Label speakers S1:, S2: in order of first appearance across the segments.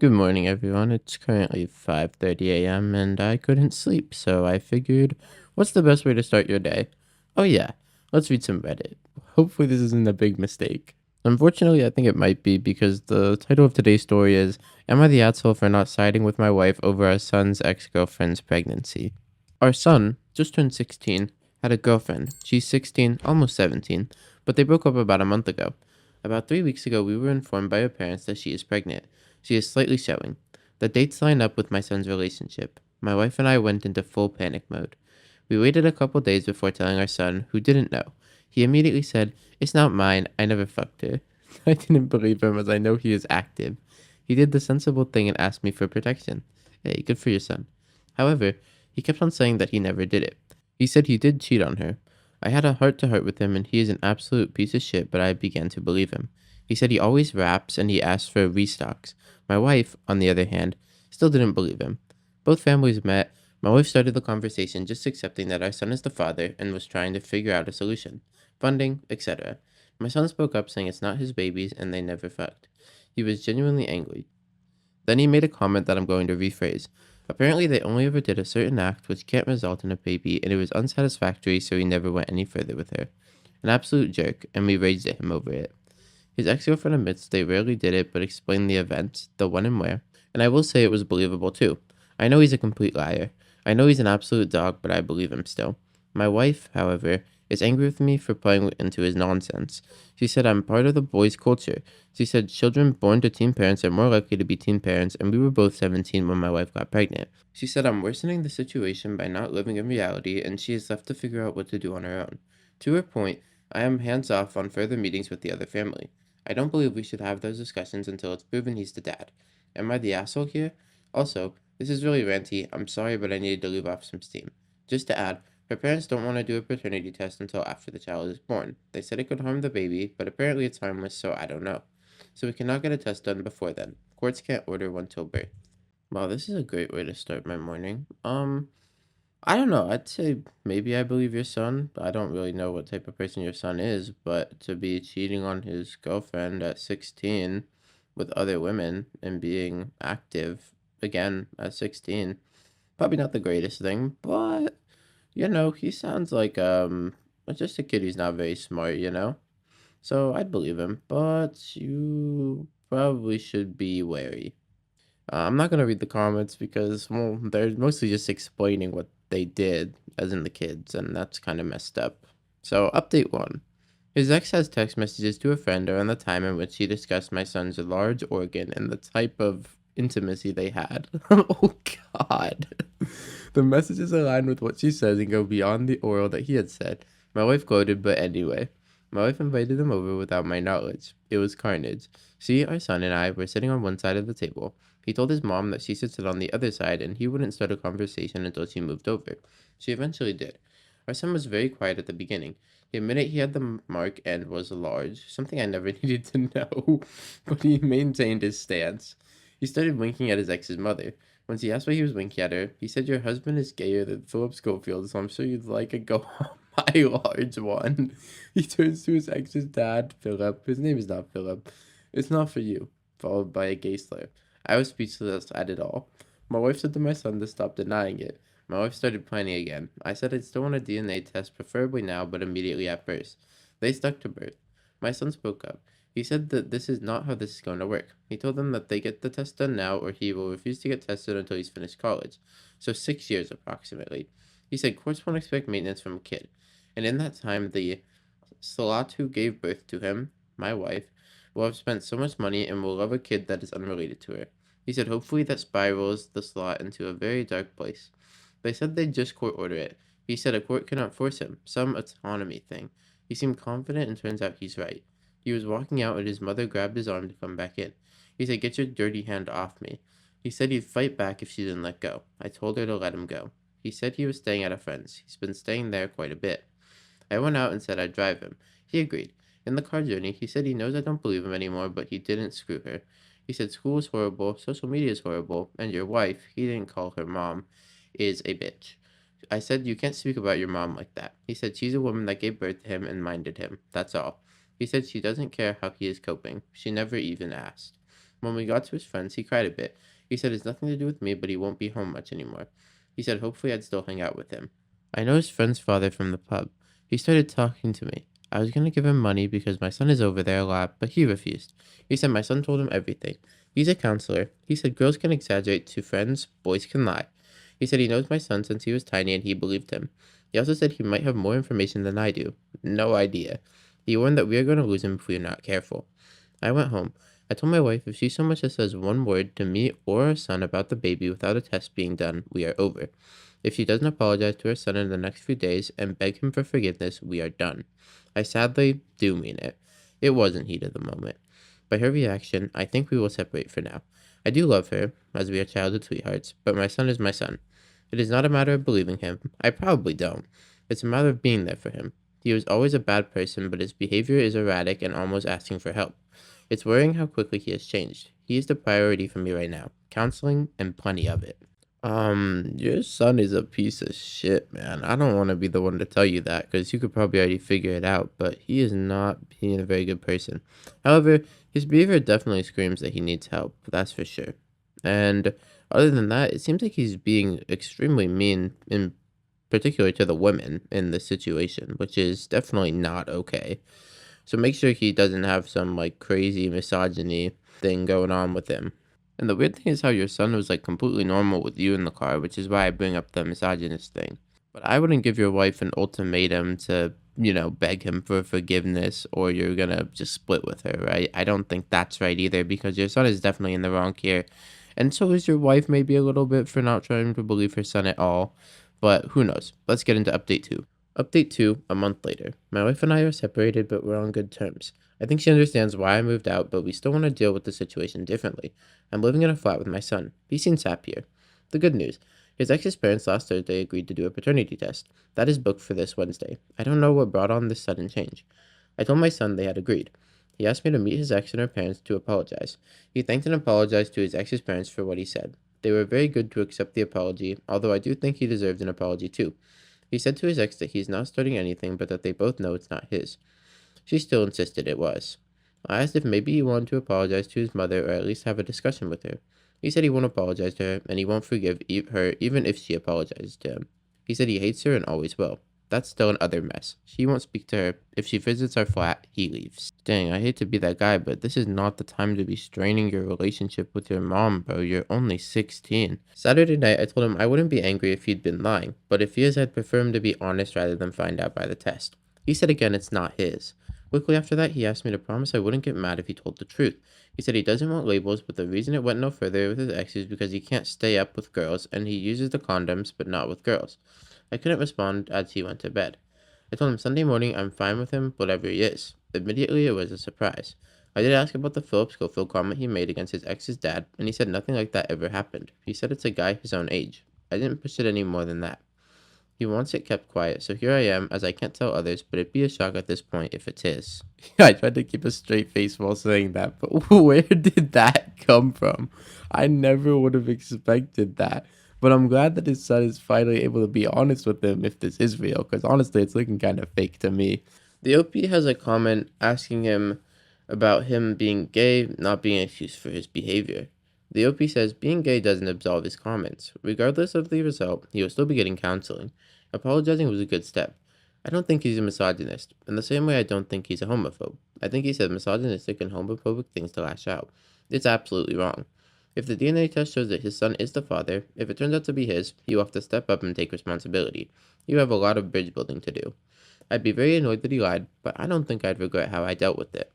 S1: Good morning, everyone. It's currently 5:30 a.m. and I couldn't sleep, so I figured, what's the best way to start your day? Oh yeah, let's read some Reddit. Hopefully this isn't a big mistake. Unfortunately, I think it might be because the title of today's story is Am I the asshole for not siding with my wife over our son's ex-girlfriend's pregnancy? Our son, just turned 16, had a girlfriend. She's 16, almost 17, but they broke up about a month ago. About 3 weeks ago, we were informed by her parents that she is pregnant. She is slightly showing. The dates line up with my son's relationship. My wife and I went into full panic mode. We waited a couple days before telling our son, who didn't know. He immediately said, It's not mine, I never fucked her. I didn't believe him as I know he is active. He did the sensible thing and asked me for protection. Hey, good for your son. However, he kept on saying that he never did it. He said he did cheat on her. I had a heart to heart with him and he is an absolute piece of shit, but I began to believe him. He said he always raps and he asked for restocks. My wife, on the other hand, still didn't believe him. Both families met. My wife started the conversation just accepting that our son is the father and was trying to figure out a solution. Funding, etc. My son spoke up saying it's not his babies and they never fucked. He was genuinely angry. Then he made a comment that I'm going to rephrase. Apparently, they only ever did a certain act which can't result in a baby, and it was unsatisfactory, so he never went any further with her. An absolute jerk, and we raged at him over it. His ex girlfriend admits they rarely did it, but explained the event, the when and where, and I will say it was believable too. I know he's a complete liar. I know he's an absolute dog, but I believe him still. My wife, however, is angry with me for playing into his nonsense. She said I'm part of the boys' culture. She said children born to teen parents are more likely to be teen parents, and we were both 17 when my wife got pregnant. She said I'm worsening the situation by not living in reality, and she is left to figure out what to do on her own. To her point, I am hands off on further meetings with the other family. I don't believe we should have those discussions until it's proven he's the dad. Am I the asshole here? Also, this is really ranty. I'm sorry, but I needed to leave off some steam. Just to add, her parents don't want to do a paternity test until after the child is born. They said it could harm the baby, but apparently it's harmless, so I don't know. So we cannot get a test done before then. Courts can't order one till birth. Wow, this is a great way to start my morning. I don't know. I'd say maybe I believe your son. I don't really know what type of person your son is, but to be cheating on his girlfriend at 16 with other women and being active again at 16, probably not the greatest thing, but he sounds like just a kid who's not very smart, So I'd believe him, but you probably should be wary. I'm not gonna read the comments because, well, they're mostly just explaining what they did, as in the kids, and that's kind of messed up. So, update one. His ex has text messages to a friend around the time in which he discussed my son's large organ and the type of intimacy they had. Oh, God. The messages align with what she says and go beyond the oral that he had said. My wife gloated, but anyway. My wife invited him over without my knowledge. It was carnage. She, our son, and I were sitting on one side of the table. He told his mom that she should sit on the other side and he wouldn't start a conversation until she moved over. She eventually did. Our son was very quiet at the beginning. He admitted he had the mark and was large, something I never needed to know, but he maintained his stance. He started winking at his ex's mother. When she asked why he was winking at her, he said, Your husband is gayer than Philip Schofield, so I'm sure you'd like a go on my large one. He turns to his ex's dad, Philip. His name is not Philip. It's not for you, followed by a gay slur. I was speechless at it all. My wife said to my son to stop denying it. My wife started planning again. I said I'd still want a DNA test, preferably now, but immediately at birth. They stuck to birth. My son spoke up. He said that this is not how this is going to work. He told them that they get the test done now or he will refuse to get tested until he's finished college. So 6 years approximately. He said courts won't expect maintenance from a kid. And in that time, the slut who gave birth to him, my wife, will have spent so much money and will love a kid that is unrelated to her. He said hopefully that spirals the slut into a very dark place. They said they'd just court order it. He said a court cannot force him. Some autonomy thing. He seemed confident and turns out he's right. He was walking out and his mother grabbed his arm to come back in. He said, Get your dirty hand off me. He said he'd fight back if she didn't let go. I told her to let him go. He said he was staying at a friend's. He's been staying there quite a bit. I went out and said I'd drive him. He agreed. In the car journey, he said he knows I don't believe him anymore, but he didn't screw her. He said school is horrible, social media is horrible, and your wife, he didn't call her mom, is a bitch. I said, You can't speak about your mom like that. He said she's a woman that gave birth to him and minded him. That's all. He said she doesn't care how he is coping. She never even asked. When we got to his friends, he cried a bit. He said it's nothing to do with me, but he won't be home much anymore. He said hopefully I'd still hang out with him. I know his friend's father from the pub. He started talking to me. I was gonna give him money because my son is over there a lot, but he refused. He said my son told him everything. He's a counselor. He said girls can exaggerate to friends, boys can lie. He said he knows my son since he was tiny and he believed him. He also said he might have more information than I do. No idea. He warned that we are going to lose him if we are not careful. I went home. I told my wife if she so much as says one word to me or our son about the baby without a test being done, we are over. If she doesn't apologize to her son in the next few days and beg him for forgiveness, we are done. I sadly do mean it. It wasn't heat of the moment. By her reaction, I think we will separate for now. I do love her, as we are childhood sweethearts, but my son is my son. It is not a matter of believing him. I probably don't. It's a matter of being there for him. He was always a bad person, but his behavior is erratic and almost asking for help. It's worrying how quickly he has changed. He is the priority for me right now. Counseling and plenty of it. Your son is a piece of shit, man. I don't want to be the one to tell you that because you could probably already figure it out, but he is not being a very good person. However, his behavior definitely screams that he needs help, that's for sure. And other than that, it seems like he's being extremely mean, in particular to the women in this situation, which is definitely not okay. So make sure he doesn't have some like crazy misogyny thing going on with him. And the weird thing is how your son was like completely normal with you in the car, which is why I bring up the misogynist thing. But I wouldn't give your wife an ultimatum to, beg him for forgiveness or you're gonna just split with her, right? I don't think that's right either because your son is definitely in the wrong here. And so is your wife maybe a little bit for not trying to believe her son at all. But who knows? Let's get into update 2. Update 2, a month later. My wife and I are separated, but we're on good terms. I think she understands why I moved out, but we still want to deal with the situation differently. I'm living in a flat with my son. He seems happier. The good news. His ex's parents last Thursday agreed to do a paternity test. That is booked for this Wednesday. I don't know what brought on this sudden change. I told my son they had agreed. He asked me to meet his ex and her parents to apologize. He thanked and apologized to his ex's parents for what he said. They were very good to accept the apology, although I do think he deserved an apology too. He said to his ex that he's not starting anything, but that they both know it's not his. She still insisted it was. I asked if maybe he wanted to apologize to his mother or at least have a discussion with her. He said he won't apologize to her, and he won't forgive her even if she apologizes to him. He said he hates her and always will. That's still another mess. She won't speak to her. If she visits our flat, he leaves. Dang, I hate to be that guy, but this is not the time to be straining your relationship with your mom, bro. You're only 16. Saturday night, I told him I wouldn't be angry if he'd been lying, but if he is, I'd prefer him to be honest rather than find out by the test. He said again it's not his. Quickly after that, he asked me to promise I wouldn't get mad if he told the truth. He said he doesn't want labels, but the reason it went no further with his ex is because he can't stay up with girls, and he uses the condoms, but not with girls. I couldn't respond as he went to bed. I told him Sunday morning I'm fine with him, whatever he is. Immediately, it was a surprise. I did ask about the Philip Schofield comment he made against his ex's dad, and he said nothing like that ever happened. He said it's a guy his own age. I didn't push it any more than that. He wants it kept quiet, so here I am, as I can't tell others, but it'd be a shock at this point if it's his. I tried to keep a straight face while saying that, but where did that come from? I never would have expected that. But I'm glad that his son is finally able to be honest with him if this is real, because honestly, it's looking kind of fake to me. The OP has a comment asking him about him being gay not being an excuse for his behavior. The OP says being gay doesn't absolve his comments. Regardless of the result, he will still be getting counseling. Apologizing was a good step. I don't think he's a misogynist, in the same way I don't think he's a homophobe. I think he said misogynistic and homophobic things to lash out. It's absolutely wrong. If the DNA test shows that his son is the father, if it turns out to be his, he will have to step up and take responsibility. You have a lot of bridge building to do. I'd be very annoyed that he lied, but I don't think I'd regret how I dealt with it.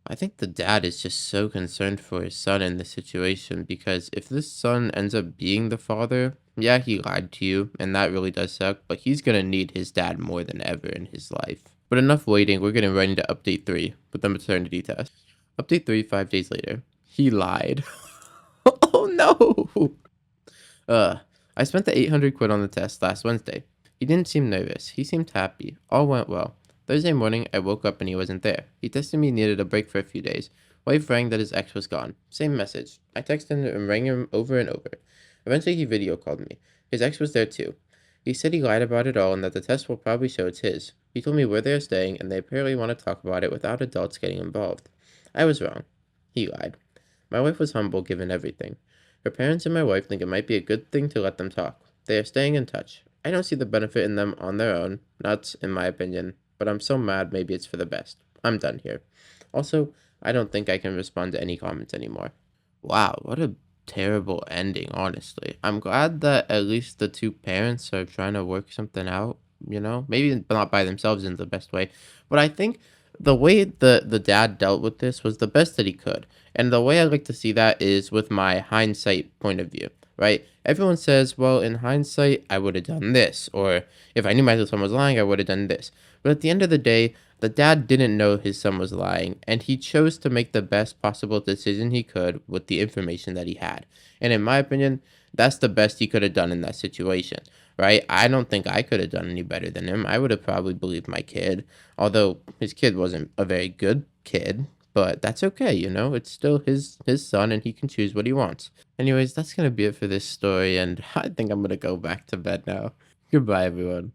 S1: I think the dad is just so concerned for his son in this situation because if this son ends up being the father, yeah, he lied to you, and that really does suck, but he's gonna need his dad more than ever in his life. But enough waiting, we're getting right into update 3 with the maternity test. Update 3, 5 days later. He lied. Oh no! I spent the 800 quid on the test last Wednesday. He didn't seem nervous. He seemed happy. All went well. Thursday morning, I woke up and he wasn't there. He texted me he needed a break for a few days. Wife rang that his ex was gone. Same message. I texted him and rang him over and over. Eventually, he video called me. His ex was there too. He said he lied about it all and that the test will probably show it's his. He told me where they are staying and they apparently want to talk about it without adults getting involved. I was wrong. He lied. My wife was humble given everything. Her parents and my wife think it might be a good thing to let them talk. They are staying in touch. I don't see the benefit in them on their own, nuts, in my opinion, but I'm so mad maybe it's for the best. I'm done here. Also, I don't think I can respond to any comments anymore. Wow, what a terrible ending, honestly. I'm glad that at least the two parents are trying to work something out, maybe not by themselves in the best way, but I think the way the dad dealt with this was the best that he could. And the way I like to see that is with my hindsight point of view, right? Everyone says, well, in hindsight, I would have done this, or if I knew my son was lying, I would have done this. But at the end of the day, the dad didn't know his son was lying, and he chose to make the best possible decision he could with the information that he had. And in my opinion, that's the best he could have done in that situation, right? I don't think I could have done any better than him. I would have probably believed my kid, although his kid wasn't a very good kid, but that's okay, It's still his son and he can choose what he wants. Anyways, that's going to be it for this story, and I think I'm going to go back to bed now. Goodbye, everyone.